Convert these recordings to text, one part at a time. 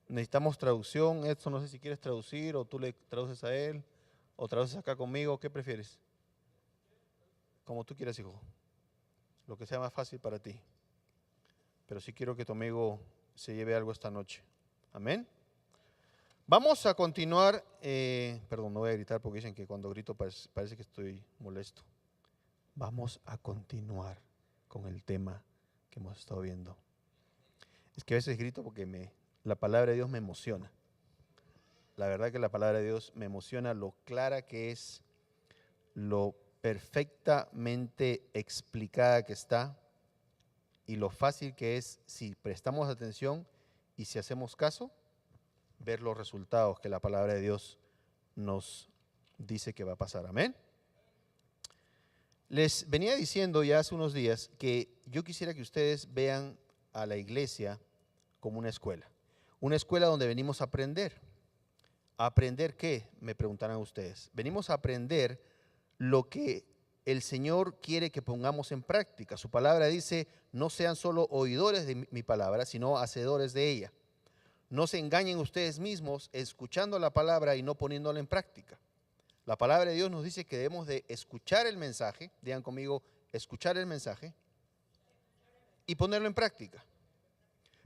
Necesitamos traducción. Edson, no sé si quieres traducir o tú le traduces a él o traduces acá conmigo. ¿Qué prefieres? Como tú quieras, hijo. Lo que sea más fácil para ti. Pero sí quiero que tu amigo se lleve algo esta noche. Amén. Vamos a continuar. Perdón, no voy a gritar porque dicen que cuando grito parece que estoy molesto. Vamos a continuar con el tema que hemos estado viendo. Es que a veces grito porque la palabra de Dios me emociona. La verdad que la palabra de Dios me emociona lo clara que es, lo perfectamente explicada que está y lo fácil que es, si prestamos atención y si hacemos caso, ver los resultados que la palabra de Dios nos dice que va a pasar. Amén. Les venía diciendo ya hace unos días que yo quisiera que ustedes vean a la iglesia como una escuela donde venimos a aprender. ¿A aprender qué? Me preguntarán ustedes. Venimos a aprender lo que el Señor quiere que pongamos en práctica. Su palabra dice, no sean solo oidores de mi palabra, sino hacedores de ella. No se engañen ustedes mismos escuchando la palabra y no poniéndola en práctica. La palabra de Dios nos dice que debemos de escuchar el mensaje, digan conmigo, escuchar el mensaje y ponerlo en práctica.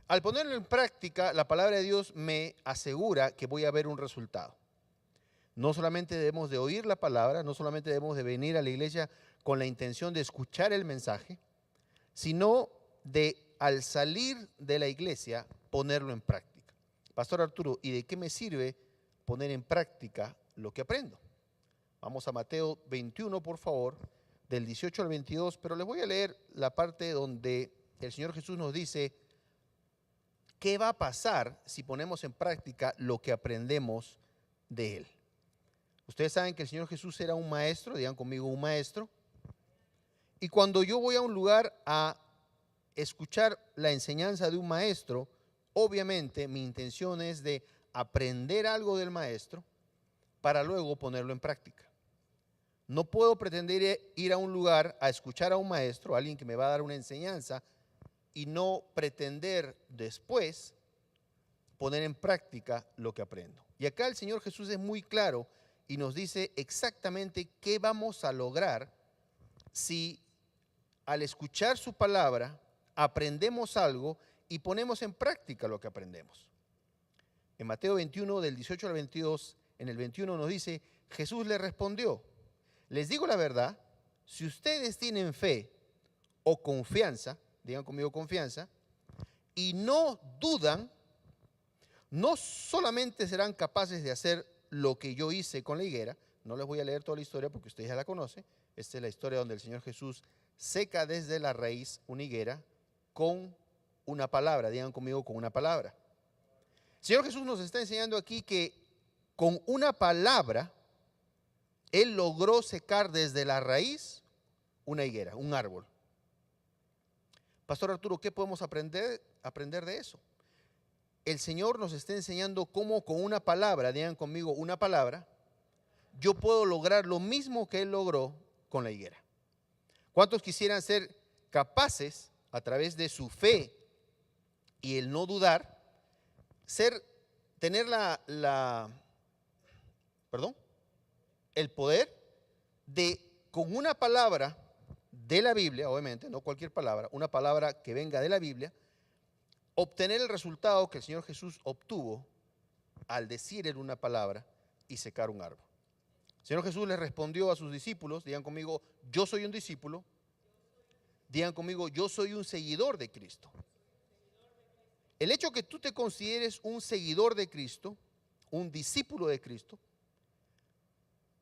Al ponerlo en práctica, la palabra de Dios me asegura que voy a ver un resultado. No solamente debemos de oír la palabra, no solamente debemos de venir a la iglesia con la intención de escuchar el mensaje, sino de, al salir de la iglesia, ponerlo en práctica. Pastor Arturo, ¿y de qué me sirve poner en práctica lo que aprendo? Vamos a Mateo 21, por favor, del 18 al 22, pero les voy a leer la parte donde el Señor Jesús nos dice qué va a pasar si ponemos en práctica lo que aprendemos de Él. Ustedes saben que el Señor Jesús era un maestro, digan conmigo, un maestro. Y cuando yo voy a un lugar a escuchar la enseñanza de un maestro, obviamente mi intención es de aprender algo del maestro para luego ponerlo en práctica. No puedo pretender ir a un lugar a escuchar a un maestro, a alguien que me va a dar una enseñanza, y no pretender después poner en práctica lo que aprendo. Y acá el Señor Jesús es muy claro y nos dice exactamente qué vamos a lograr si al escuchar su palabra aprendemos algo y ponemos en práctica lo que aprendemos. En Mateo 21, del 18 al 22, en el 21 nos dice, Jesús le respondió, les digo la verdad, si ustedes tienen fe o confianza, digan conmigo confianza, y no dudan, no solamente serán capaces de hacer lo que yo hice con la higuera, no les voy a leer toda la historia porque ustedes ya la conocen, esta es la historia donde el Señor Jesús seca desde la raíz una higuera con una palabra, digan conmigo con una palabra. El Señor Jesús nos está enseñando aquí que con una palabra Él logró secar desde la raíz una higuera, un árbol. Pastor Arturo, ¿qué podemos aprender de eso? El Señor nos está enseñando cómo con una palabra, digan conmigo una palabra, yo puedo lograr lo mismo que Él logró con la higuera. ¿Cuántos quisieran ser capaces, a través de su fe y el no dudar, tener el poder de, con una palabra de la Biblia, obviamente, no cualquier palabra, una palabra que venga de la Biblia, obtener el resultado que el Señor Jesús obtuvo al decir en una palabra y secar un árbol? El Señor Jesús le respondió a sus discípulos, digan conmigo, yo soy un discípulo, digan conmigo, yo soy un seguidor de Cristo. El hecho que tú te consideres un seguidor de Cristo, un discípulo de Cristo,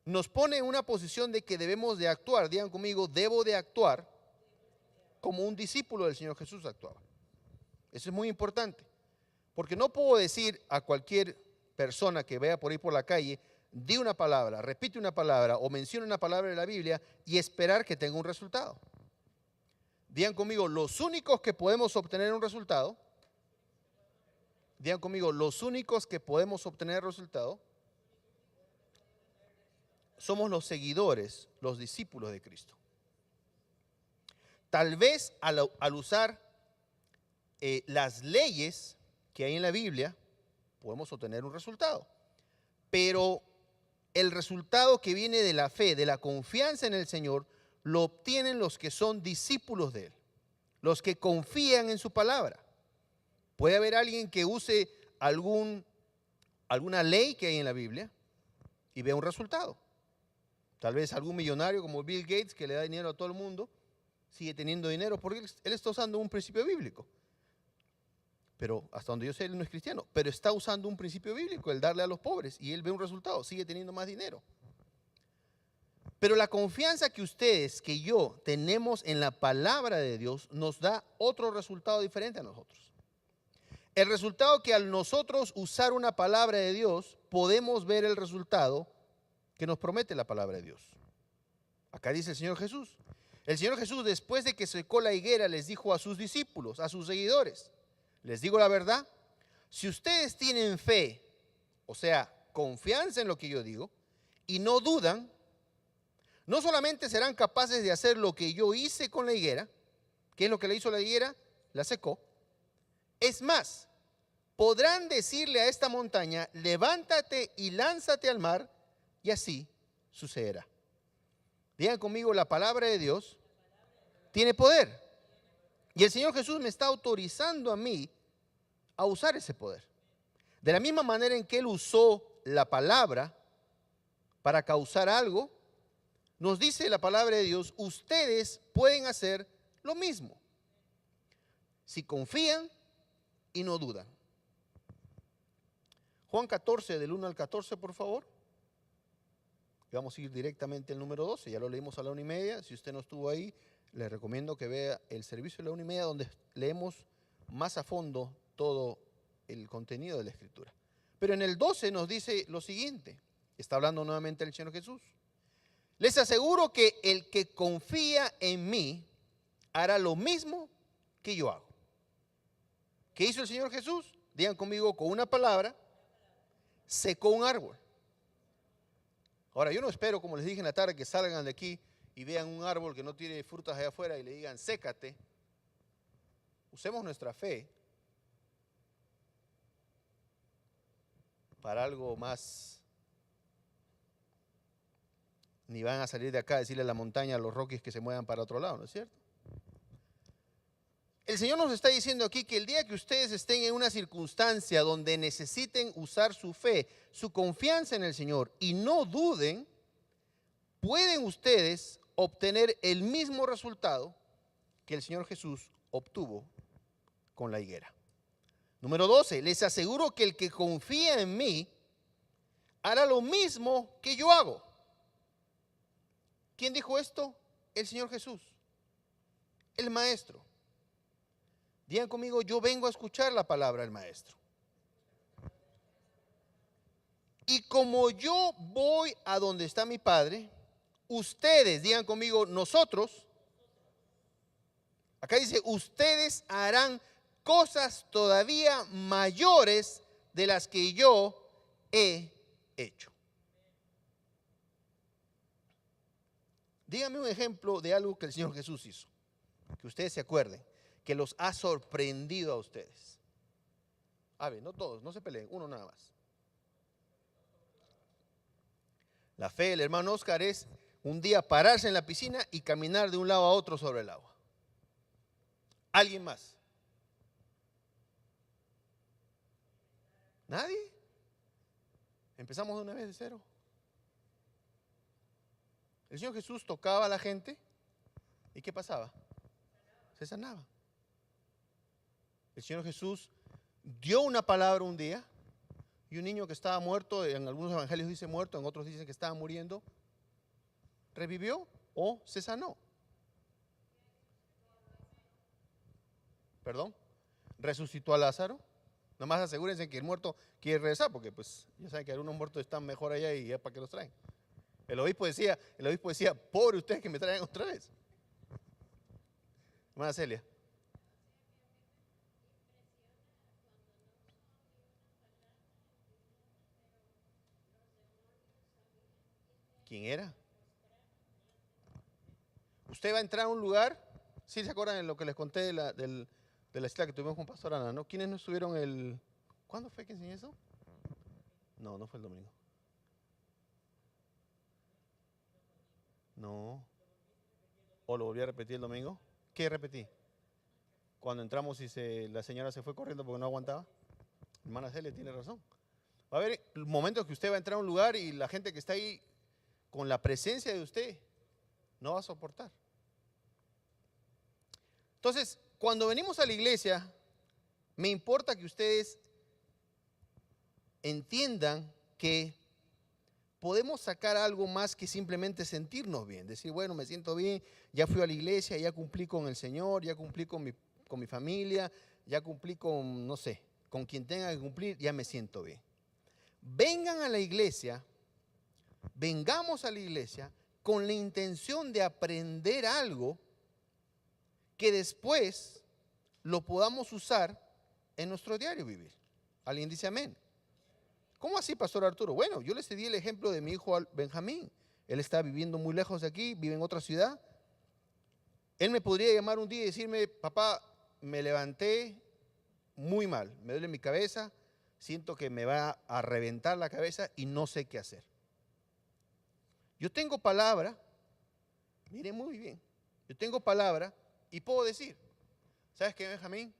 nos pone en una posición de que debemos de actuar, digan conmigo, debo de actuar como un discípulo del Señor Jesús actuaba. Eso es muy importante, porque no puedo decir a cualquier persona que vea por ahí por la calle, di una palabra, repite una palabra o menciona una palabra de la Biblia y esperar que tenga un resultado. Digan conmigo, los únicos que podemos obtener un resultado, digan conmigo, los únicos que podemos obtener resultado somos los seguidores, los discípulos de Cristo. Tal vez al usar las leyes que hay en la Biblia, podemos obtener un resultado. Pero el resultado que viene de la fe, de la confianza en el Señor, lo obtienen los que son discípulos de Él, los que confían en su palabra. Puede haber alguien que use alguna ley que hay en la Biblia y vea un resultado. Tal vez algún millonario como Bill Gates, que le da dinero a todo el mundo, sigue teniendo dinero porque él está usando un principio bíblico. Pero hasta donde yo sé, él no es cristiano, pero está usando un principio bíblico, el darle a los pobres, y él ve un resultado, sigue teniendo más dinero. Pero la confianza que ustedes, que yo, tenemos en la palabra de Dios, nos da otro resultado diferente a nosotros. El resultado que al nosotros usar una palabra de Dios, podemos ver el resultado que nos promete la palabra de Dios. Acá dice el Señor Jesús. El Señor Jesús, después de que secó la higuera, les dijo a sus discípulos, a sus seguidores: les digo la verdad, si ustedes tienen fe, o sea, confianza en lo que yo digo, y no dudan, no solamente serán capaces de hacer lo que yo hice con la higuera, ¿qué es lo que le hizo la higuera? La secó. Es más, podrán decirle a esta montaña: levántate y lánzate al mar, y así sucederá. Digan conmigo, la palabra de Dios tiene poder. Y el Señor Jesús me está autorizando a mí a usar ese poder. De la misma manera en que Él usó la palabra para causar algo, nos dice la palabra de Dios, ustedes pueden hacer lo mismo, si confían y no dudan. Juan 14, del 1 al 14, por favor. Vamos a ir directamente al número 12, ya lo leímos a la 1:30. Si usted no estuvo ahí, le recomiendo que vea el servicio de la 1:30, donde leemos más a fondo todo el contenido de la Escritura. Pero en el 12 nos dice lo siguiente, está hablando nuevamente el Señor Jesús. Les aseguro que el que confía en mí hará lo mismo que yo hago. ¿Qué hizo el Señor Jesús? Digan conmigo, con una palabra, secó un árbol. Ahora, yo no espero, como les dije en la tarde, que salgan de aquí y vean un árbol que no tiene frutas allá afuera y le digan, sécate. Usemos nuestra fe para algo más. Ni van a salir de acá a decirle a la montaña, a los roques que se muevan para otro lado, ¿no es cierto? El Señor nos está diciendo aquí que el día que ustedes estén en una circunstancia donde necesiten usar su fe, su confianza en el Señor y no duden, pueden ustedes obtener el mismo resultado que el Señor Jesús obtuvo con la higuera. Número 12, les aseguro que el que confía en mí hará lo mismo que yo hago. ¿Quién dijo esto? El Señor Jesús, el Maestro. Digan conmigo, yo vengo a escuchar la palabra del Maestro. Y como yo voy a donde está mi Padre, ustedes, digan conmigo, nosotros, acá dice, ustedes harán cosas todavía mayores de las que yo he hecho. Díganme un ejemplo de algo que el Señor Jesús hizo, que ustedes se acuerden, que los ha sorprendido a ustedes. A ver, no todos, no se peleen, uno nada más. La fe del hermano Oscar es un día pararse en la piscina y caminar de un lado a otro sobre el agua. ¿Alguien más? ¿Nadie? Empezamos de una vez de cero. El Señor Jesús tocaba a la gente y ¿qué pasaba? Se sanaba. El Señor Jesús dio una palabra un día y un niño que estaba muerto, en algunos evangelios dice muerto, en otros dicen que estaba muriendo, revivió o se sanó. ¿Perdón? Resucitó a Lázaro. Nada más asegúrense que el muerto quiere regresar, porque pues ya saben que algunos muertos están mejor allá y ya para qué los traen. El obispo decía, pobre ustedes que me traigan otra vez. Hermana Celia. ¿Quién era? Usted va a entrar a un lugar, ¿sí se acuerdan de lo que les conté de la cita que tuvimos con Pastor Ana, ¿no? ¿Quiénes no estuvieron ¿cuándo fue que enseñé eso? No, no fue el domingo. No. ¿O lo volví a repetir el domingo? ¿Qué repetí? Cuando entramos y la señora se fue corriendo porque no aguantaba. Hermana Celia tiene razón. Va a haber momentos que usted va a entrar a un lugar y la gente que está ahí con la presencia de usted no va a soportar. Entonces, cuando venimos a la iglesia, me importa que ustedes entiendan que podemos sacar algo más que simplemente sentirnos bien. Decir, bueno, me siento bien, ya fui a la iglesia, ya cumplí con el Señor, ya cumplí con mi familia, ya cumplí con, no sé, con quien tenga que cumplir, ya me siento bien. Vengan a la iglesia, vengamos a la iglesia con la intención de aprender algo que después lo podamos usar en nuestro diario vivir. ¿Alguien dice amén? ¿Cómo así, Pastor Arturo? Bueno, yo les di el ejemplo de mi hijo Benjamín. Él está viviendo muy lejos de aquí, vive en otra ciudad. Él me podría llamar un día y decirme, papá, me levanté muy mal, me duele mi cabeza, siento que me va a reventar la cabeza y no sé qué hacer. Yo tengo palabra, miren muy bien, yo tengo palabra y puedo decir, ¿sabes qué, Benjamín?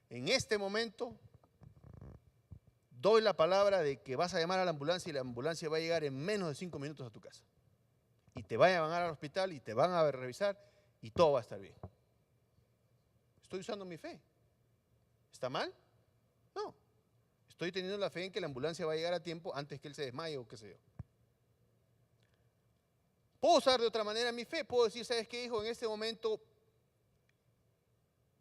En este momento doy la palabra de que vas a llamar a la ambulancia y la ambulancia va a llegar en menos de 5 minutos a tu casa. Y te van a llevar al hospital y te van a revisar y todo va a estar bien. Estoy usando mi fe. ¿Está mal? No. Estoy teniendo la fe en que la ambulancia va a llegar a tiempo antes que él se desmaye o qué sé yo. Puedo usar de otra manera mi fe. Puedo decir, ¿sabes qué, hijo? En este momento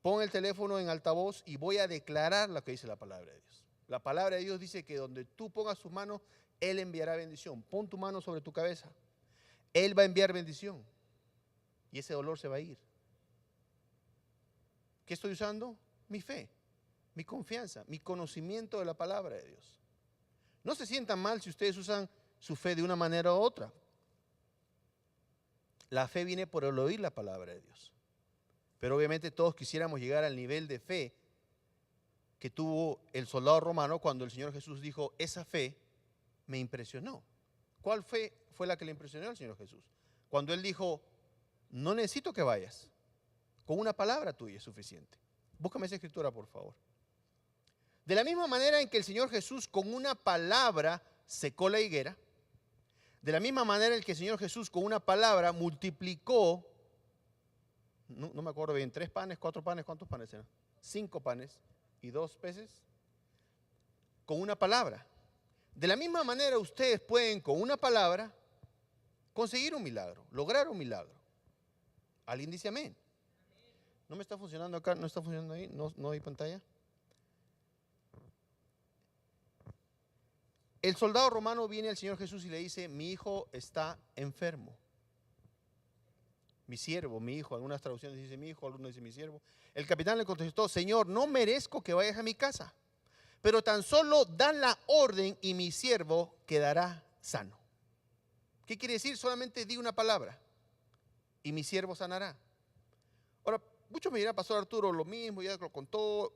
pon el teléfono en altavoz y voy a declarar lo que dice la palabra de Dios. La palabra de Dios dice que donde tú pongas tus manos, Él enviará bendición. Pon tu mano sobre tu cabeza. Él va a enviar bendición. Y ese dolor se va a ir. ¿Qué estoy usando? Mi fe, mi confianza, mi conocimiento de la palabra de Dios. No se sientan mal si ustedes usan su fe de una manera u otra. La fe viene por el oír la palabra de Dios. Pero obviamente todos quisiéramos llegar al nivel de fe que tuvo el soldado romano cuando el Señor Jesús dijo, esa fe me impresionó. ¿Cuál fe fue la que le impresionó al Señor Jesús? Cuando Él dijo, no necesito que vayas, con una palabra tuya es suficiente. Búscame esa escritura, por favor. De la misma manera en que el Señor Jesús con una palabra secó la higuera, de la misma manera en que el Señor Jesús con una palabra multiplicó, no me acuerdo bien, 3 panes, 4 panes, ¿cuántos panes eran? 5 panes y 2 peces, con una palabra. De la misma manera ustedes pueden con una palabra conseguir un milagro, lograr un milagro. ¿Alguien dice amén? ¿No me está funcionando acá? ¿No está funcionando ahí? ¿No hay pantalla? El soldado romano viene al Señor Jesús y le dice, mi hijo está enfermo. Mi siervo, mi hijo, algunas traducciones dice mi hijo, algunas dice mi siervo. El capitán le contestó, Señor, no merezco que vayas a mi casa, pero tan solo da la orden y mi siervo quedará sano. ¿Qué quiere decir? Solamente di una palabra y mi siervo sanará. Ahora, muchos me dirán, Pastor Arturo, lo mismo, ya lo contó.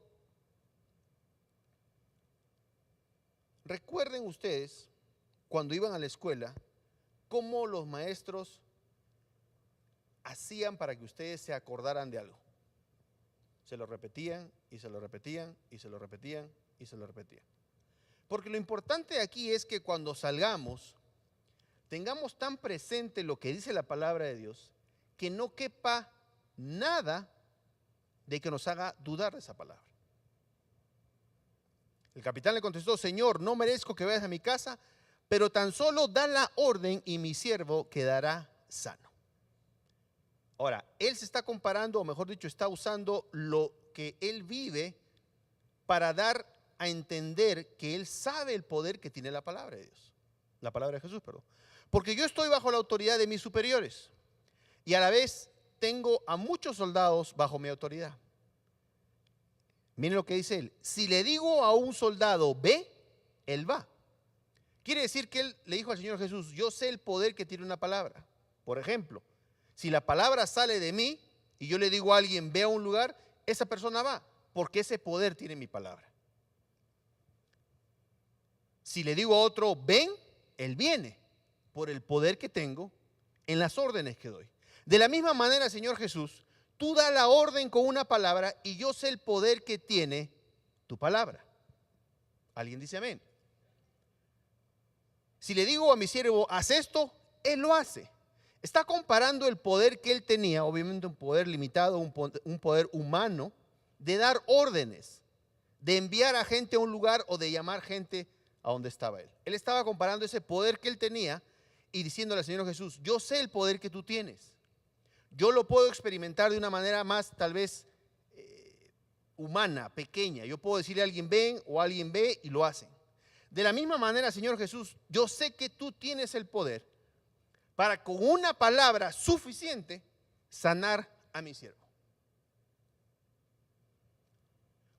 Recuerden ustedes, cuando iban a la escuela, cómo los maestros hacían para que ustedes se acordaran de algo. Se lo repetían y se lo repetían y se lo repetían y se lo repetían. Porque lo importante aquí es que cuando salgamos, tengamos tan presente lo que dice la palabra de Dios, que no quepa nada de que nos haga dudar de esa palabra. El capitán le contestó, Señor, no merezco que vayas a mi casa, pero tan solo da la orden y mi siervo quedará sano. Ahora, él se está comparando, o mejor dicho, está usando lo que él vive para dar a entender que él sabe el poder que tiene la palabra de Dios. La palabra de Jesús, perdón. Porque yo estoy bajo la autoridad de mis superiores y a la vez tengo a muchos soldados bajo mi autoridad. Miren lo que dice él. Si le digo a un soldado, ve, él va. Quiere decir que él le dijo al Señor Jesús, yo sé el poder que tiene una palabra. Por ejemplo, si la palabra sale de mí y yo le digo a alguien, ve a un lugar, esa persona va, porque ese poder tiene mi palabra. Si le digo a otro, ven, él viene, por el poder que tengo en las órdenes que doy. De la misma manera, Señor Jesús, tú da la orden con una palabra y yo sé el poder que tiene tu palabra. ¿Alguien dice amén? Si le digo a mi siervo, haz esto, él lo hace. Está comparando el poder que él tenía, obviamente un poder limitado, un poder humano, de dar órdenes, de enviar a gente a un lugar o de llamar gente a donde estaba él. Él estaba comparando ese poder que él tenía y diciéndole al Señor Jesús, yo sé el poder que tú tienes. Yo lo puedo experimentar de una manera más tal vez humana, pequeña. Yo puedo decirle a alguien ven o alguien ve y lo hacen. De la misma manera, Señor Jesús, yo sé que tú tienes el poder para con una palabra suficiente sanar a mi siervo.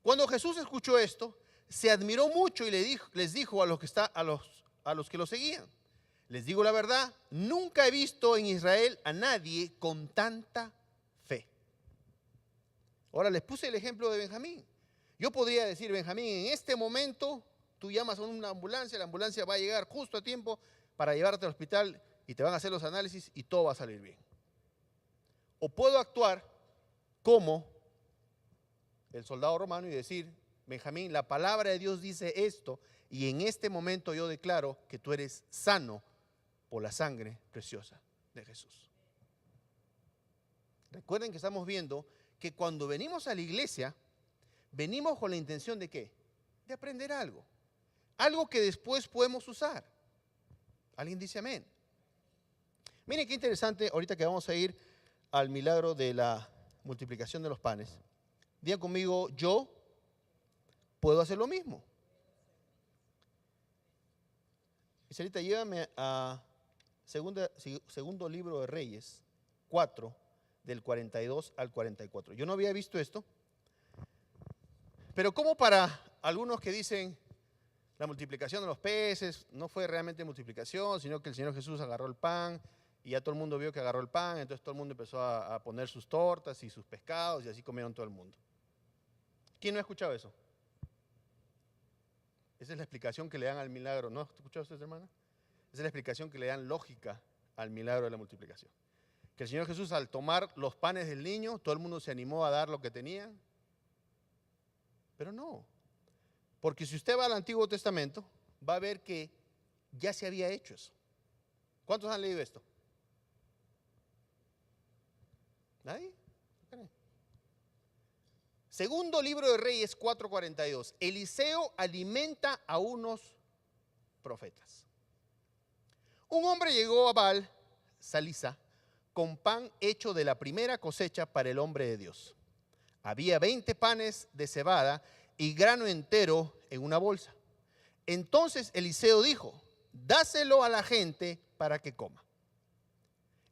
Cuando Jesús escuchó esto, se admiró mucho y les dijo a los que lo seguían, les digo la verdad, nunca he visto en Israel a nadie con tanta fe. Ahora les puse el ejemplo de Benjamín. Yo podría decir, Benjamín, en este momento tú llamas a una ambulancia, la ambulancia va a llegar justo a tiempo para llevarte al hospital y te van a hacer los análisis y todo va a salir bien. O puedo actuar como el soldado romano y decir, Benjamín, la palabra de Dios dice esto y en este momento yo declaro que tú eres sano por la sangre preciosa de Jesús. Recuerden que estamos viendo que cuando venimos a la iglesia, venimos con la intención de ¿qué? De aprender algo. Algo que después podemos usar. ¿Alguien dice amén? Miren qué interesante, ahorita que vamos a ir al milagro de la multiplicación de los panes. Digan conmigo, yo puedo hacer lo mismo. Iselita, llévame a segundo libro de Reyes, 4, del 42 al 44. Yo no había visto esto, pero como para algunos que dicen la multiplicación de los peces no fue realmente multiplicación, sino que el Señor Jesús agarró el pan y ya todo el mundo vio que agarró el pan, entonces todo el mundo empezó a poner sus tortas y sus pescados y así comieron todo el mundo. ¿Quién no ha escuchado eso? Esa es la explicación que le dan al milagro. ¿No ha escuchado usted, hermana? Esa es la explicación que le dan lógica al milagro de la multiplicación. Que el Señor Jesús, al tomar los panes del niño, todo el mundo se animó a dar lo que tenían. Pero no. Porque si usted va al Antiguo Testamento, va a ver que ya se había hecho eso. ¿Cuántos han leído esto? ¿Nadie? Segundo libro de Reyes 4:42. Eliseo alimenta a unos profetas. Un hombre llegó a Baal Salisa con pan hecho de la primera cosecha para el hombre de Dios. Había 20 panes de cebada y grano entero en una bolsa. Entonces Eliseo dijo, dáselo a la gente para que coma.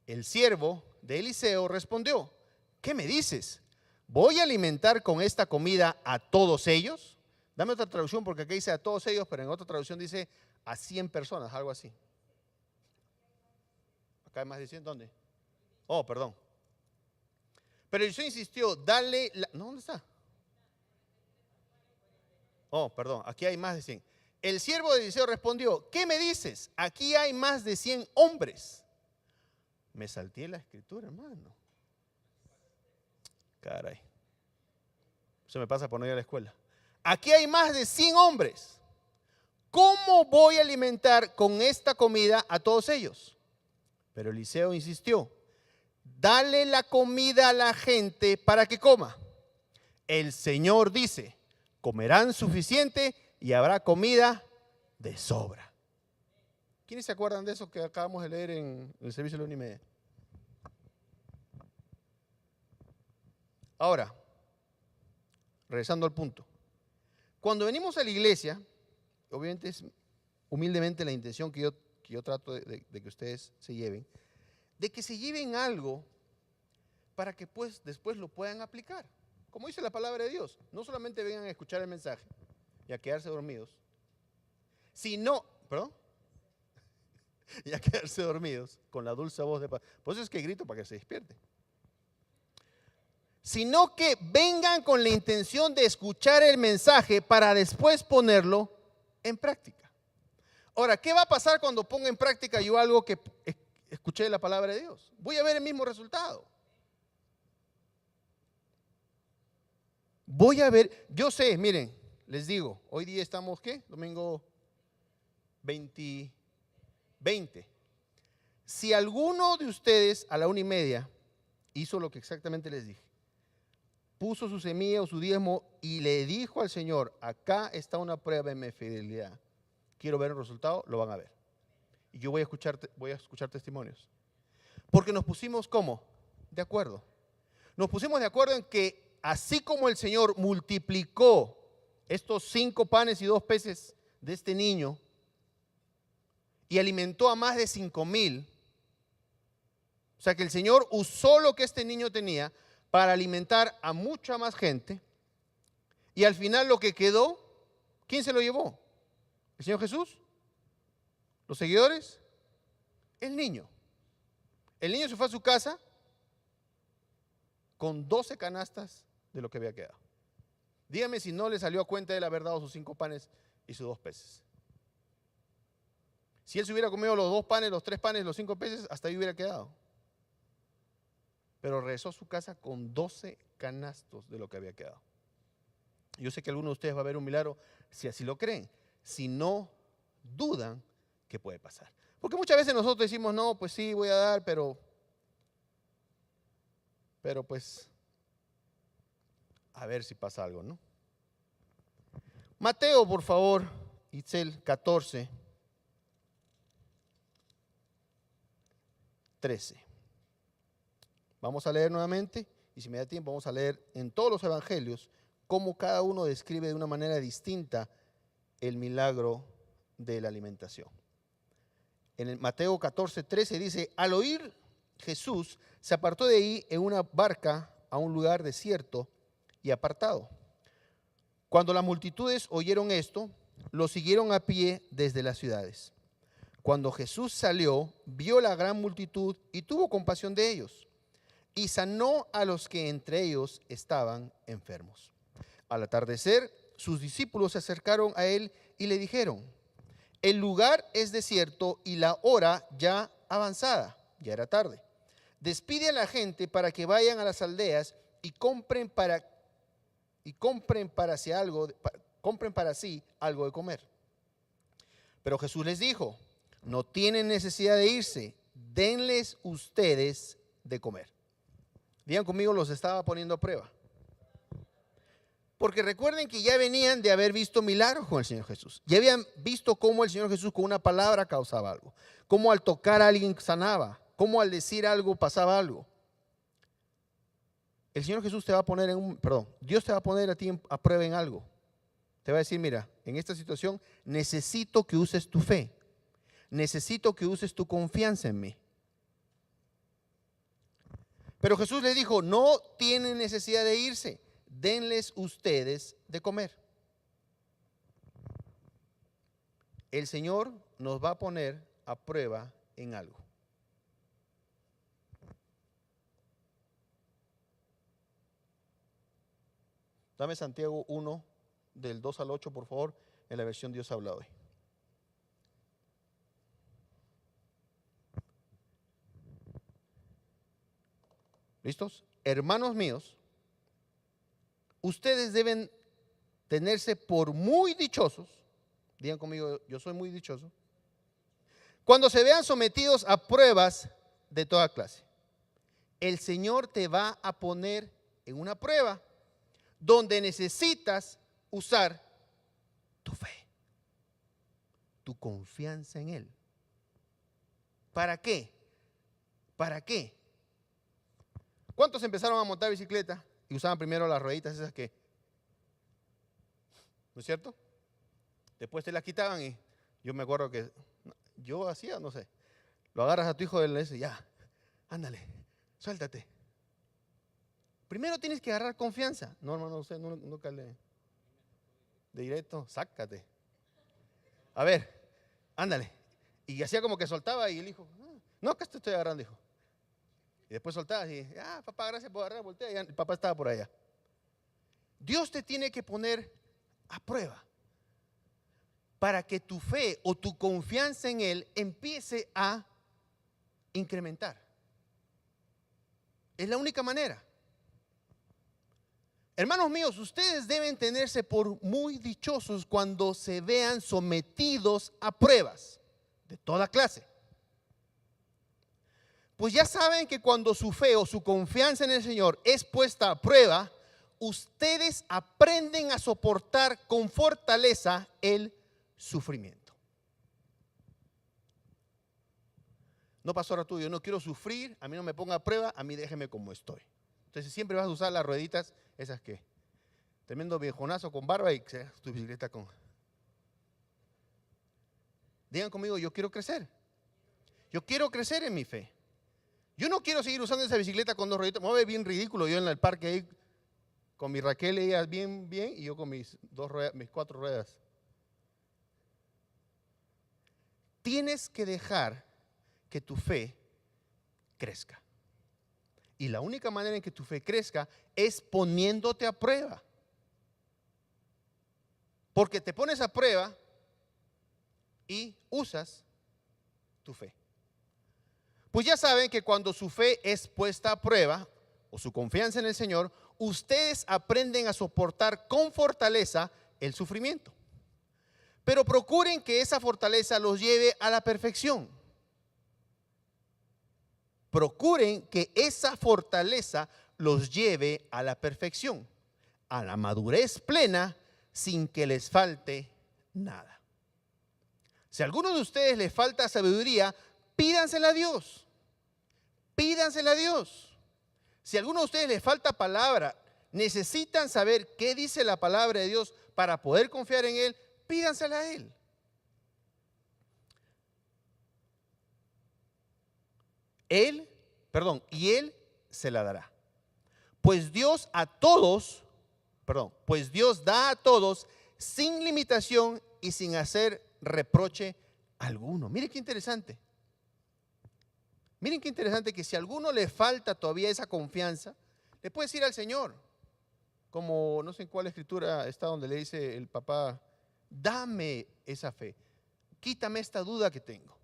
El siervo de Eliseo respondió, ¿qué me dices? ¿Voy a alimentar con esta comida a todos ellos? Dame otra traducción porque aquí dice a todos ellos, pero en otra traducción dice a 100 personas, algo así. Acá hay más de 100, ¿dónde? Oh, perdón. Pero Eliseo insistió, dale, ¿no? ¿Dónde está? Oh, perdón, aquí hay más de 100. El siervo de Eliseo respondió, ¿qué me dices? Aquí hay más de 100 hombres. Me salté la escritura, hermano. Caray. Se me pasa por no ir a la escuela. Aquí hay más de 100 hombres. ¿Cómo voy a alimentar con esta comida a todos ellos? Pero Eliseo insistió, dale la comida a la gente para que coma. El Señor dice, comerán suficiente y habrá comida de sobra. ¿Quiénes se acuerdan de eso que acabamos de leer en el servicio de la 1:30? Ahora, regresando al punto. Cuando venimos a la iglesia, obviamente es humildemente la intención que yo trato de que ustedes se lleven, de que se lleven algo para que pues después lo puedan aplicar. Como dice la palabra de Dios, no solamente vengan a escuchar el mensaje y a quedarse dormidos, sino, ¿perdón? Y a quedarse dormidos con la dulce voz de paz. Por eso es que grito para que se despierte. Sino que vengan con la intención de escuchar el mensaje para después ponerlo en práctica. Ahora, ¿qué va a pasar cuando ponga en práctica yo algo que escuché de la palabra de Dios? Voy a ver el mismo resultado. Voy a ver, yo sé, miren, les digo, hoy día estamos, ¿qué? Domingo 20. Si alguno de ustedes a la 1:30 hizo lo que exactamente les dije, puso su semilla o su diezmo y le dijo al Señor, acá está una prueba en mi fidelidad, quiero ver el resultado, lo van a ver. Y yo voy a escuchar testimonios. Porque nos pusimos, ¿cómo? De acuerdo. Nos pusimos de acuerdo en que así como el Señor multiplicó estos 5 panes y 2 peces de este niño y alimentó a más de 5,000, o sea que el Señor usó lo que este niño tenía para alimentar a mucha más gente, y al final lo que quedó, ¿quién se lo llevó? ¿El Señor Jesús? ¿Los seguidores? El niño. El niño se fue a su casa con 12 canastas de lo que había quedado. Dígame si no le salió a cuenta de él haber dado sus 5 panes y sus 2 peces. Si él se hubiera comido los 2 panes, los 3 panes, los 5 peces, hasta ahí hubiera quedado. Pero regresó a su casa con 12 canastos de lo que había quedado. Yo sé que algunos de ustedes va a ver un milagro si así lo creen. Si no dudan, ¿qué puede pasar? Porque muchas veces nosotros decimos, no, pues sí, voy a dar, pero pues, a ver si pasa algo, ¿no? Mateo, por favor, Itzel, 14, 13. Vamos a leer nuevamente, y si me da tiempo vamos a leer en todos los evangelios cómo cada uno describe de una manera distinta el milagro de la alimentación. En el Mateo 14, 13 dice, al oír Jesús se apartó de ahí en una barca a un lugar desierto y apartado. Cuando las multitudes oyeron esto, lo siguieron a pie desde las ciudades. Cuando Jesús salió, vio la gran multitud y tuvo compasión de ellos, y sanó a los que entre ellos estaban enfermos. Al atardecer, sus discípulos se acercaron a él y le dijeron, el lugar es desierto y la hora ya avanzada, ya era tarde. Despide a la gente para que vayan a las aldeas y compren para sí algo de comer. Pero Jesús les dijo, no tienen necesidad de irse, denles ustedes de comer. Digan conmigo, los estaba poniendo a prueba. Porque recuerden que ya venían de haber visto milagros con el Señor Jesús. Ya habían visto cómo el Señor Jesús con una palabra causaba algo. Cómo al tocar a alguien sanaba. Cómo al decir algo pasaba algo. El Señor Jesús te va a poner Dios te va a poner a ti a prueba en algo. Te va a decir, mira, en esta situación necesito que uses tu fe. Necesito que uses tu confianza en mí. Pero Jesús le dijo, no tienen necesidad de irse. Denles ustedes de comer. El Señor nos va a poner a prueba en algo. Dame Santiago 1, del 2 al 8, por favor, en la versión Dios habla hoy. ¿Listos? Hermanos míos, ustedes deben tenerse por muy dichosos, digan conmigo, yo soy muy dichoso, cuando se vean sometidos a pruebas de toda clase. El Señor te va a poner en una prueba donde necesitas usar tu fe, tu confianza en Él. ¿Para qué? ¿Para qué? ¿Cuántos empezaron a montar bicicleta y usaban primero las rueditas esas que, ¿no es cierto? Después te las quitaban y yo me acuerdo que yo hacía, no sé, lo agarras a tu hijo y le dices, ya, ándale, suéltate. Primero tienes que agarrar confianza. No, hermano, usted nunca le directo, sácate. A ver, ándale. Y hacía como que soltaba y el hijo, no, que te estoy agarrando, hijo. Y después soltaba y, papá, gracias por agarrar, voltea. Y el papá estaba por allá. Dios te tiene que poner a prueba para que tu fe o tu confianza en Él empiece a incrementar. Es la única manera. Hermanos míos, ustedes deben tenerse por muy dichosos cuando se vean sometidos a pruebas de toda clase. Pues ya saben que cuando su fe o su confianza en el Señor es puesta a prueba, ustedes aprenden a soportar con fortaleza el sufrimiento. No, pastor, tú, yo no quiero sufrir, a mí no me ponga a prueba, a mí déjeme como estoy. Entonces siempre vas a usar las rueditas, esas que, tremendo viejonazo con barba y tu bicicleta con... Digan conmigo, yo quiero crecer. Yo quiero crecer en mi fe. Yo no quiero seguir usando esa bicicleta con dos rueditas. Me voy a ver bien ridículo yo en el parque ahí con mi Raquel, ella bien, y yo con mis 4 ruedas. Tienes que dejar que tu fe crezca. Y la única manera en que tu fe crezca es poniéndote a prueba. Porque te pones a prueba y usas tu fe. Pues ya saben que cuando su fe es puesta a prueba, o su confianza en el Señor, ustedes aprenden a soportar con fortaleza el sufrimiento. Pero procuren que esa fortaleza los lleve a la perfección. Procuren que esa fortaleza los lleve a la perfección, a la madurez plena, sin que les falte nada. Si a alguno de ustedes les falta sabiduría, pídansela a Dios. Pídansela a Dios. Si a alguno de ustedes les falta palabra, necesitan saber qué dice la palabra de Dios para poder confiar en Él, pídansela a Él. Y Él se la dará. Pues Dios da a todos sin limitación y sin hacer reproche alguno. Miren qué interesante. Miren qué interesante que si a alguno le falta todavía esa confianza, le puedes ir al Señor. Como no sé en cuál escritura está donde le dice el papá, dame esa fe, quítame esta duda que tengo.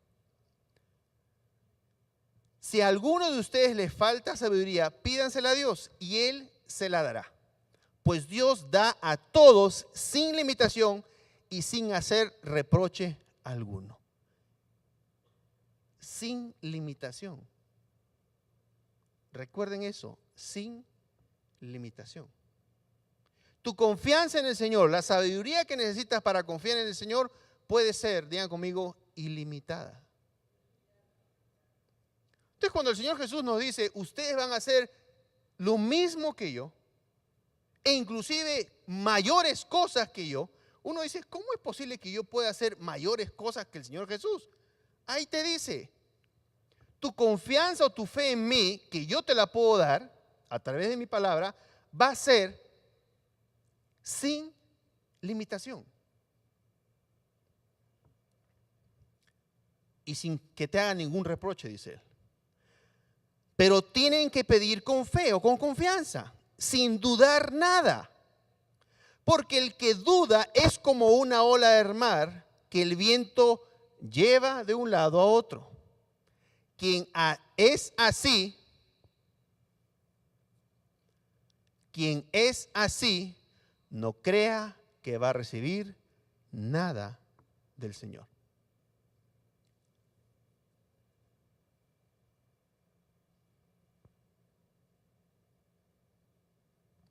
Si a alguno de ustedes le falta sabiduría, pídansela a Dios y Él se la dará. Pues Dios da a todos sin limitación y sin hacer reproche alguno. Sin limitación. Recuerden eso, sin limitación. Tu confianza en el Señor, la sabiduría que necesitas para confiar en el Señor puede ser, digan conmigo, ilimitada. Entonces cuando el Señor Jesús nos dice, ustedes van a hacer lo mismo que yo, e inclusive mayores cosas que yo, uno dice, ¿cómo es posible que yo pueda hacer mayores cosas que el Señor Jesús? Ahí te dice, tu confianza o tu fe en mí, que yo te la puedo dar a través de mi palabra, va a ser sin limitación. Y sin que te haga ningún reproche, dice él. Pero tienen que pedir con fe o con confianza, sin dudar nada. Porque el que duda es como una ola del mar que el viento lleva de un lado a otro. Quien es así, no crea que va a recibir nada del Señor.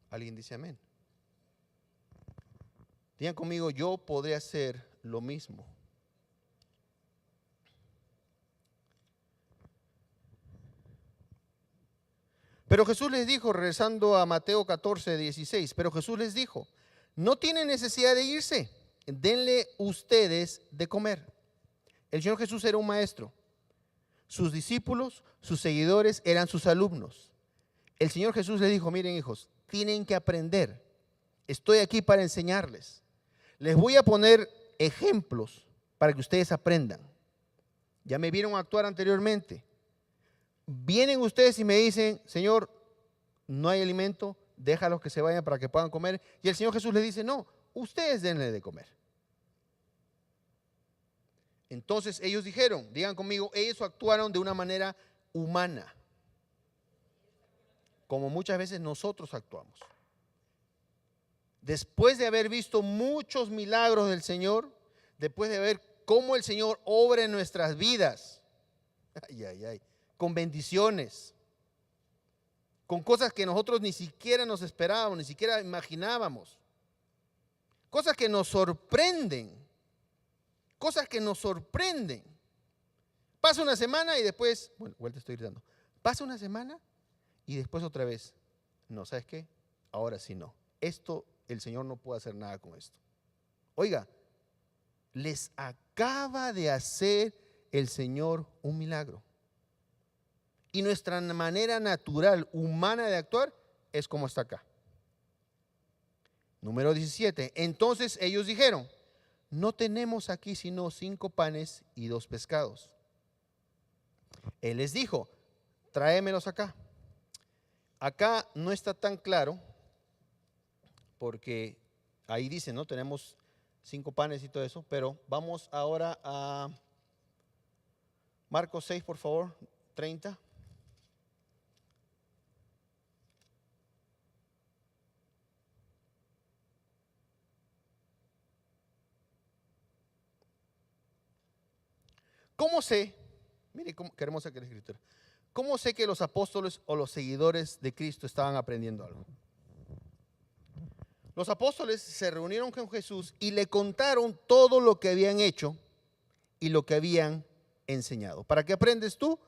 ¿Alguien dice amén? Digan conmigo, yo podría hacer lo mismo. Pero Jesús les dijo, regresando a Mateo 14, 16, pero Jesús les dijo, no tienen necesidad de irse, denle ustedes de comer. El Señor Jesús era un maestro. Sus discípulos, sus seguidores eran sus alumnos. El Señor Jesús les dijo, miren hijos, tienen que aprender. Estoy aquí para enseñarles. Les voy a poner ejemplos para que ustedes aprendan. Ya me vieron actuar anteriormente. Vienen ustedes y me dicen, Señor, no hay alimento, déjalos que se vayan para que puedan comer. Y el Señor Jesús les dice, no, ustedes denle de comer. Entonces ellos dijeron, digan conmigo, ellos actuaron de una manera humana, como muchas veces nosotros actuamos. Después de haber visto muchos milagros del Señor, después de ver cómo el Señor obra en nuestras vidas, con bendiciones, con cosas que nosotros ni siquiera nos esperábamos, ni siquiera imaginábamos, cosas que nos sorprenden, Pasa una semana y después, bueno, vuelta estoy gritando, pasa una semana y después otra vez, no, ¿sabes qué? Ahora sí no, esto, el Señor no puede hacer nada con esto. Oiga, les acaba de hacer el Señor un milagro. Y nuestra manera natural, humana de actuar es como está acá. Número 17. Entonces ellos dijeron, no tenemos aquí sino 5 panes y 2 pescados. Él les dijo, tráemelos acá. Acá no está tan claro, porque ahí dice, ¿no? Tenemos 5 panes y todo eso, pero vamos ahora a Marcos 6, por favor, 30. ¿Cómo sé? Mire qué hermosa que es la escritura. ¿Cómo sé que los apóstoles o los seguidores de Cristo estaban aprendiendo algo? Los apóstoles se reunieron con Jesús y le contaron todo lo que habían hecho y lo que habían enseñado. ¿Para qué aprendes tú?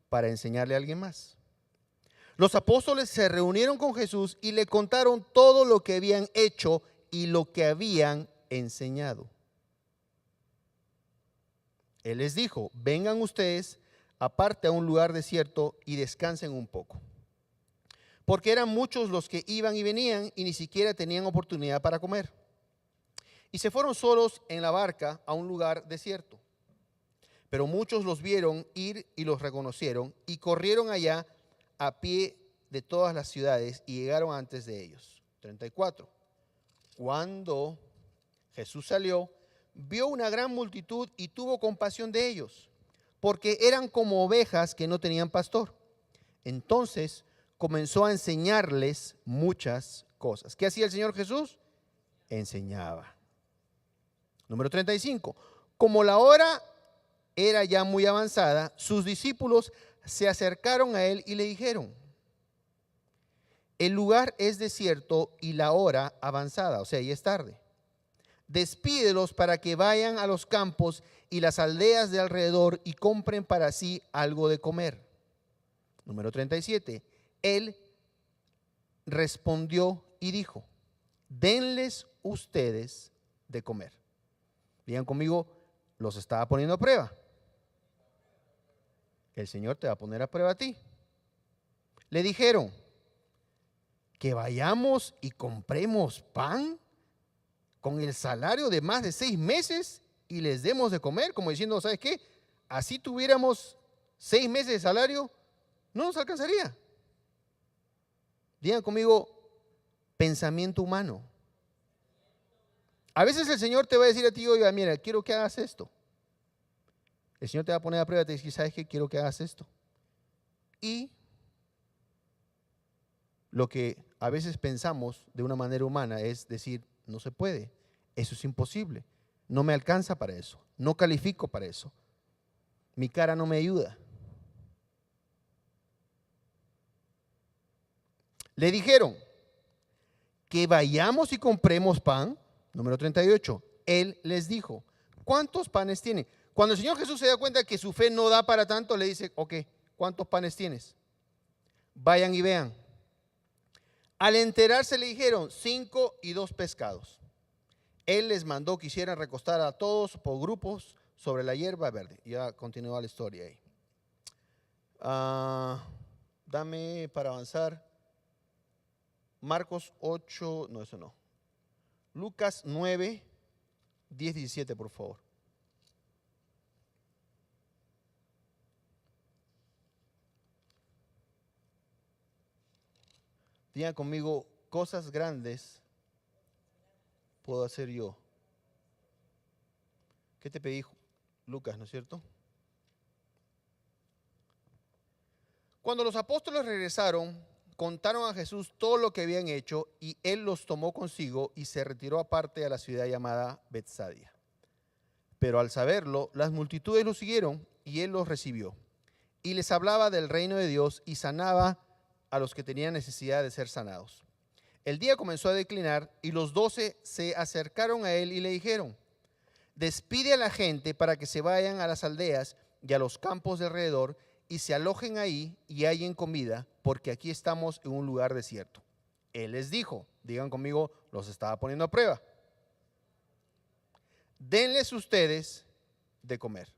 Para enseñarle a alguien más. Los apóstoles se reunieron con Jesús y le contaron todo lo que habían hecho y lo que habían enseñado. Él les dijo, vengan ustedes aparte a un lugar desierto y descansen un poco. Porque eran muchos los que iban y venían y ni siquiera tenían oportunidad para comer. Y se fueron solos en la barca a un lugar desierto. Pero muchos los vieron ir y los reconocieron y corrieron allá a pie de todas las ciudades y llegaron antes de ellos. 34. Cuando Jesús salió, vio una gran multitud y tuvo compasión de ellos, porque eran como ovejas que no tenían pastor. Entonces comenzó a enseñarles muchas cosas. ¿Qué hacía el Señor Jesús? Enseñaba. Número 35. Como la hora era ya muy avanzada, sus discípulos se acercaron a él y le dijeron, el lugar es desierto y la hora avanzada, o sea, ya es tarde. Despídelos para que vayan a los campos y las aldeas de alrededor y compren para sí algo de comer. Número 37. Él respondió y dijo, denles ustedes de comer. Digan conmigo, los estaba poniendo a prueba. El Señor te va a poner a prueba a ti. Le dijeron, que vayamos y compremos pan con el salario de más de 6 meses y les demos de comer, como diciendo, ¿sabes qué? Así tuviéramos 6 meses de salario, no nos alcanzaría. Digan conmigo, pensamiento humano. A veces el Señor te va a decir a ti, oiga, mira, quiero que hagas esto. El Señor te va a poner a prueba y te dice, ¿sabes qué? Quiero que hagas esto. Y lo que a veces pensamos de una manera humana es decir, no se puede, eso es imposible, no me alcanza para eso, no califico para eso, mi cara no me ayuda. Le dijeron que vayamos y compremos pan. Número 38. Él les dijo, ¿cuántos panes tienen? Cuando el Señor Jesús se da cuenta que su fe no da para tanto, le dice, ok, ¿cuántos panes tienes? Vayan y vean. Al enterarse le dijeron 5 y 2 pescados. Él les mandó que hicieran recostar a todos por grupos sobre la hierba verde. Ya continúa la historia ahí. Dame para avanzar. Marcos 8, no, eso no. Lucas 9, 10, 17, por favor. Digan conmigo, cosas grandes puedo hacer yo. ¿Qué te pedí, Lucas, ¿no es cierto? Cuando los apóstoles regresaron, contaron a Jesús todo lo que habían hecho y él los tomó consigo y se retiró aparte a la ciudad llamada Betsaida. Pero al saberlo, las multitudes lo siguieron y él los recibió. Y les hablaba del reino de Dios y sanaba a los que tenían necesidad de ser sanados. El día comenzó a declinar y los 12 se acercaron a él y le dijeron: despide a la gente para que se vayan a las aldeas y a los campos de alrededor y se alojen ahí y hallen comida, porque aquí estamos en un lugar desierto. Él les dijo, digan conmigo, los estaba poniendo a prueba: denles ustedes de comer.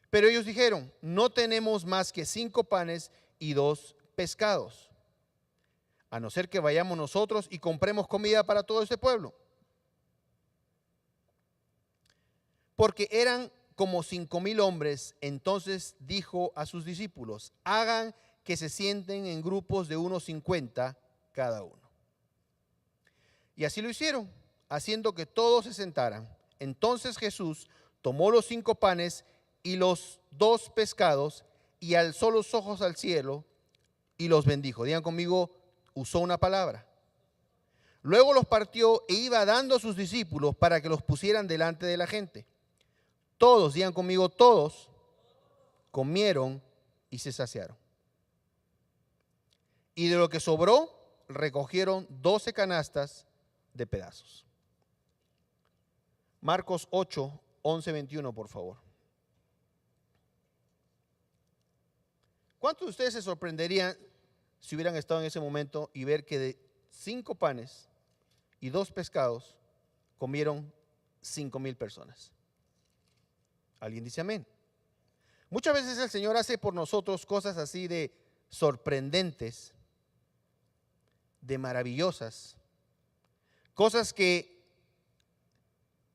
Pero ellos dijeron: no tenemos más que 5 panes y 2 pescados, a no ser que vayamos nosotros y compremos comida para todo este pueblo. Porque eran como 5,000 hombres. Entonces dijo a sus discípulos: hagan que se sienten en grupos de unos 50 cada uno. Y así lo hicieron, haciendo que todos se sentaran. Entonces Jesús tomó los 5 panes y los 2 pescados y alzó los ojos al cielo y los bendijo. Digan conmigo, usó una palabra. Luego los partió e iba dando a sus discípulos para que los pusieran delante de la gente. Todos, digan conmigo, todos comieron y se saciaron. Y de lo que sobró, recogieron 12 canastas de pedazos. Marcos 8, 11, 21, por favor. ¿Cuántos de ustedes se sorprenderían si hubieran estado en ese momento y ver que de 5 panes y 2 pescados comieron 5,000 personas? ¿Alguien dice amén? Muchas veces el Señor hace por nosotros cosas así de sorprendentes, de maravillosas, cosas que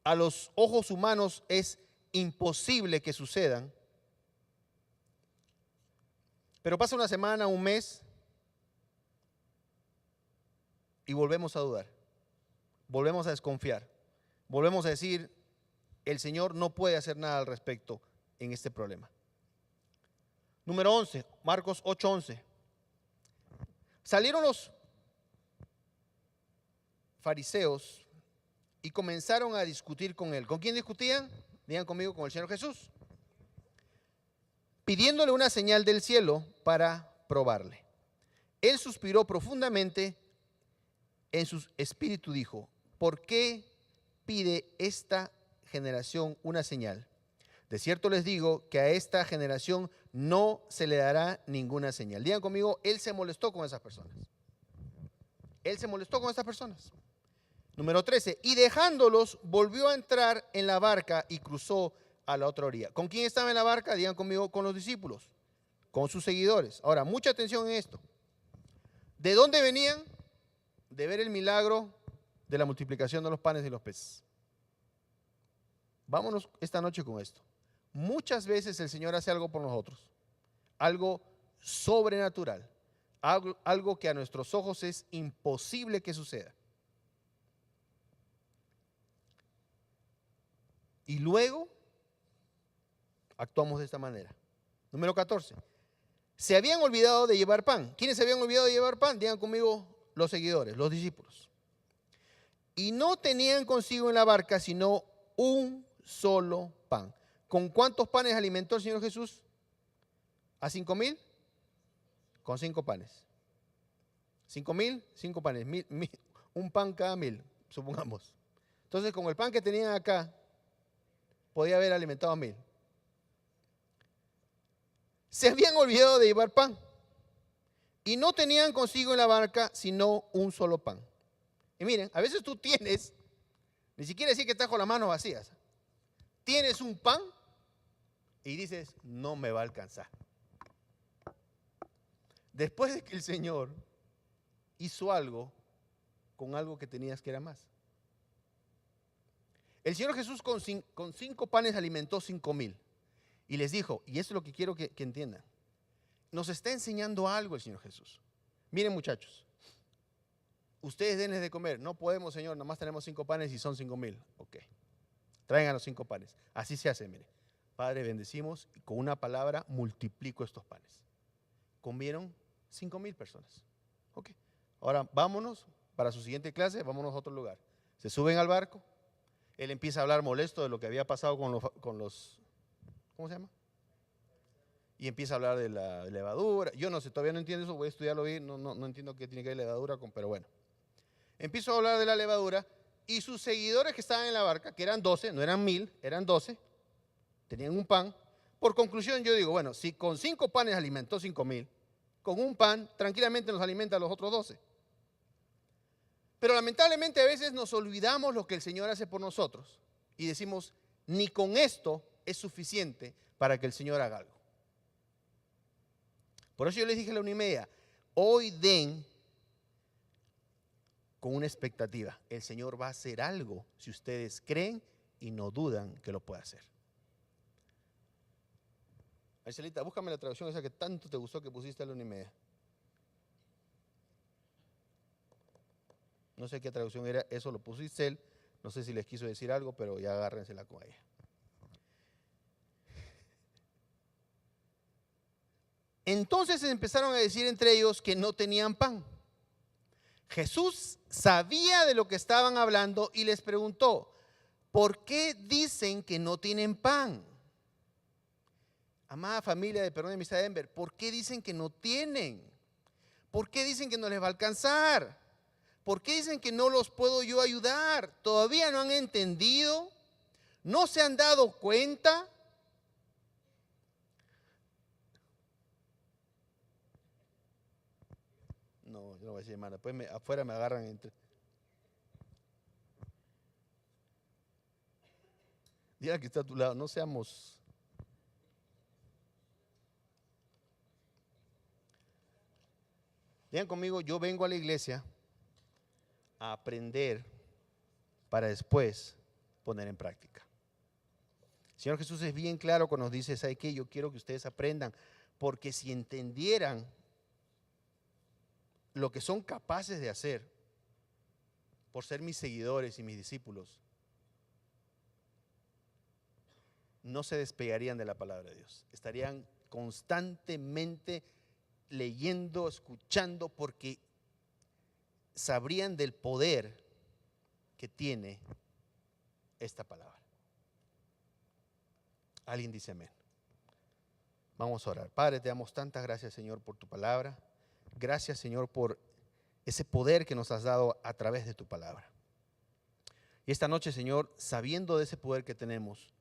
a los ojos humanos es imposible que sucedan. Pero pasa una semana, un mes y volvemos a dudar, volvemos a desconfiar, volvemos a decir: el Señor no puede hacer nada al respecto en este problema. Número 11, Marcos 8:11. Salieron los fariseos y comenzaron a discutir con él. ¿Con quién discutían? Digan conmigo, con el Señor Jesús. Pidiéndole una señal del cielo para probarle. Él suspiró profundamente, en su espíritu dijo: ¿por qué pide esta generación una señal? De cierto les digo que a esta generación no se le dará ninguna señal. Digan conmigo, él se molestó con esas personas. Él se molestó con esas personas. Número 13, y dejándolos volvió a entrar en la barca y cruzó a la otra orilla. ¿Con quién estaba en la barca? Digan conmigo, con los discípulos, con sus seguidores. Ahora, mucha atención en esto. ¿De dónde venían? De ver el milagro de la multiplicación de los panes y los peces. Vámonos esta noche con esto. Muchas veces el Señor hace algo por nosotros, algo sobrenatural, algo que a nuestros ojos es imposible que suceda. Y luego actuamos de esta manera. Número 14. Se habían olvidado de llevar pan. ¿Quiénes se habían olvidado de llevar pan? Digan conmigo, los seguidores, los discípulos. Y no tenían consigo en la barca sino un solo pan. ¿Con cuántos panes alimentó el Señor Jesús? ¿A 5,000? Con 5 panes. 5,000, 5 panes. Un pan cada 1,000, supongamos. Entonces, con el pan que tenían acá, podía haber alimentado a 1,000. Se habían olvidado de llevar pan y no tenían consigo en la barca sino un solo pan. Y miren, a veces tú tienes, ni siquiera decir que estás con las manos vacías, tienes un pan y dices: no me va a alcanzar. Después de que el Señor hizo algo con algo que tenías que era más. El Señor Jesús con 5 panes alimentó 5,000. Y les dijo, y eso es lo que quiero que entiendan, nos está enseñando algo el Señor Jesús. Miren, muchachos, ustedes denles de comer. No podemos, Señor, nomás tenemos 5 panes y son 5,000. Ok, traigan los 5 panes. Así se hace, mire. Padre, bendecimos y con una palabra multiplico estos panes. Comieron 5,000 personas. Ok. Ahora vámonos para su siguiente clase, vámonos a otro lugar. Se suben al barco, él empieza a hablar molesto de lo que había pasado con los ¿cómo se llama? Y empieza a hablar de la levadura. Yo no sé, todavía no entiendo eso, voy a estudiarlo bien, no entiendo qué tiene que ver levadura con, pero bueno. Empiezo a hablar de la levadura y sus seguidores que estaban en la barca, que eran 12, no eran 1,000, eran 12, tenían un pan. Por conclusión yo digo, bueno, si con 5 panes alimentó 5,000, con un pan tranquilamente nos alimenta a los otros 12. Pero lamentablemente a veces nos olvidamos lo que el Señor hace por nosotros y decimos, ni con esto es suficiente para que el Señor haga algo. Por eso yo les dije a la 1:30, hoy den con una expectativa. El Señor va a hacer algo si ustedes creen y no dudan que lo puede hacer. Marcelita, búscame la traducción esa que tanto te gustó que pusiste a la 1:30. No sé qué traducción era, eso lo pusiste él. No sé si les quiso decir algo, pero ya agárrensela con ella. Entonces empezaron a decir entre ellos que no tenían pan. Jesús sabía de lo que estaban hablando y les preguntó, ¿por qué dicen que no tienen pan? Amada familia de Perdón y Amistad de Denver, ¿por qué dicen que no tienen? ¿Por qué dicen que no les va a alcanzar? ¿Por qué dicen que no los puedo yo ayudar? ¿Todavía no han entendido? ¿No se han dado cuenta? No, yo no voy a decir, hermana, después afuera me agarran entre. Diga que está a tu lado, no seamos. Digan conmigo, yo vengo a la iglesia a aprender para después poner en práctica. El Señor Jesús es bien claro cuando nos dice, ¿sabe qué? Yo quiero que ustedes aprendan, porque si entendieran lo que son capaces de hacer por ser mis seguidores y mis discípulos, no se despegarían de la palabra de Dios. Estarían constantemente leyendo, escuchando, porque sabrían del poder que tiene esta palabra. Alguien dice amén. Vamos a orar. Padre, te damos tantas gracias, Señor, por tu palabra. Gracias, Señor, por ese poder que nos has dado a través de tu palabra. Y esta noche, Señor, sabiendo de ese poder que tenemos,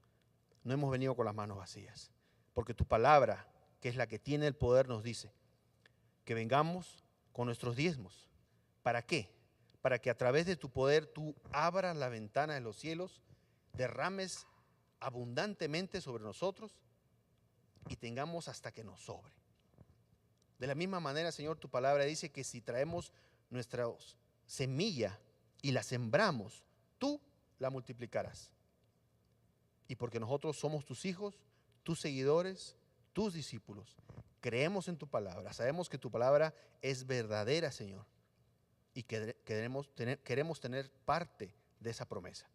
no hemos venido con las manos vacías, porque tu palabra, que es la que tiene el poder, nos dice que vengamos con nuestros diezmos. ¿Para qué? Para que a través de tu poder tú abras la ventana de los cielos, derrames abundantemente sobre nosotros y tengamos hasta que nos sobre. De la misma manera, Señor, tu palabra dice que si traemos nuestra semilla y la sembramos, tú la multiplicarás. Y porque nosotros somos tus hijos, tus seguidores, tus discípulos, creemos en tu palabra, sabemos que tu palabra es verdadera, Señor, y queremos tener parte de esa promesa.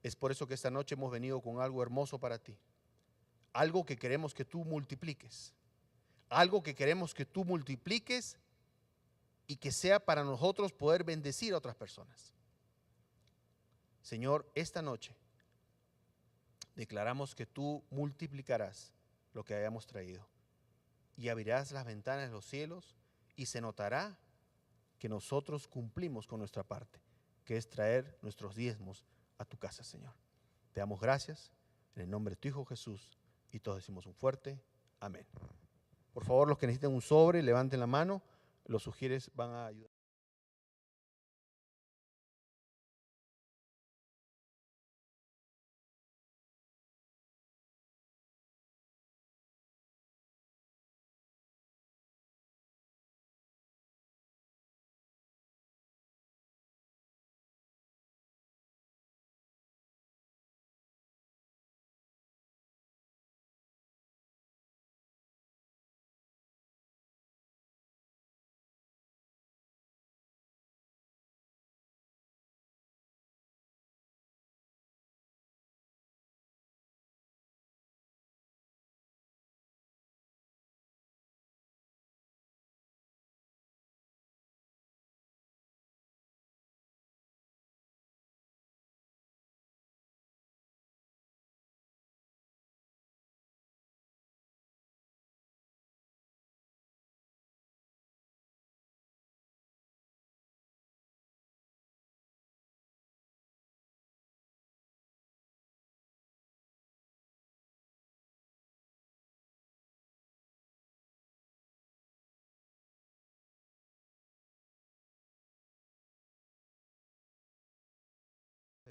Es por eso que esta noche hemos venido con algo hermoso para ti, algo que queremos que tú multipliques, algo que queremos que tú multipliques y que sea para nosotros poder bendecir a otras personas. Señor, esta noche declaramos que tú multiplicarás lo que hayamos traído y abrirás las ventanas de los cielos y se notará que nosotros cumplimos con nuestra parte, que es traer nuestros diezmos a tu casa, Señor. Te damos gracias en el nombre de tu Hijo Jesús y todos decimos un fuerte amén. Por favor, los que necesiten un sobre, levanten la mano, los sugieres van a ayudar.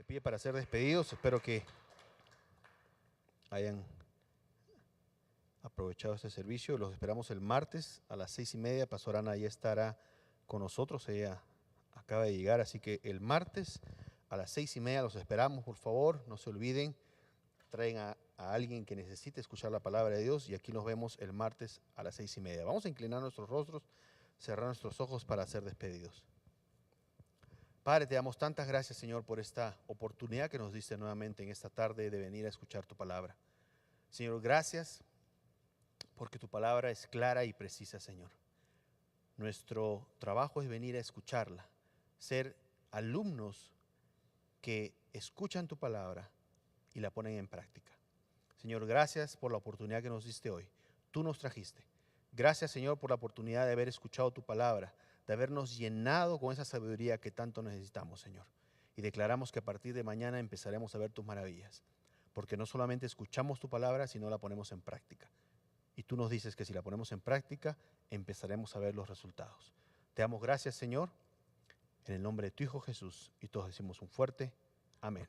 pie para ser despedidos. Espero que hayan aprovechado este servicio. Los esperamos el martes a las 6:30. Pastora Ana ya estará con nosotros. Ella acaba de llegar, así que el martes a las 6:30 los esperamos, por favor. No se olviden, traen a alguien que necesite escuchar la palabra de Dios y aquí nos vemos el martes a las 6:30. Vamos a inclinar nuestros rostros, cerrar nuestros ojos para ser despedidos. Padre, te damos tantas gracias, Señor, por esta oportunidad que nos diste nuevamente en esta tarde de venir a escuchar tu palabra. Señor, gracias porque tu palabra es clara y precisa, Señor. Nuestro trabajo es venir a escucharla, ser alumnos que escuchan tu palabra y la ponen en práctica. Señor, gracias por la oportunidad que nos diste hoy. Tú nos trajiste. Gracias, Señor, por la oportunidad de haber escuchado tu palabra, de habernos llenado con esa sabiduría que tanto necesitamos, Señor. Y declaramos que a partir de mañana empezaremos a ver tus maravillas, porque no solamente escuchamos tu palabra, sino la ponemos en práctica. Y tú nos dices que si la ponemos en práctica, empezaremos a ver los resultados. Te damos gracias, Señor, en el nombre de tu Hijo Jesús, y todos decimos un fuerte amén.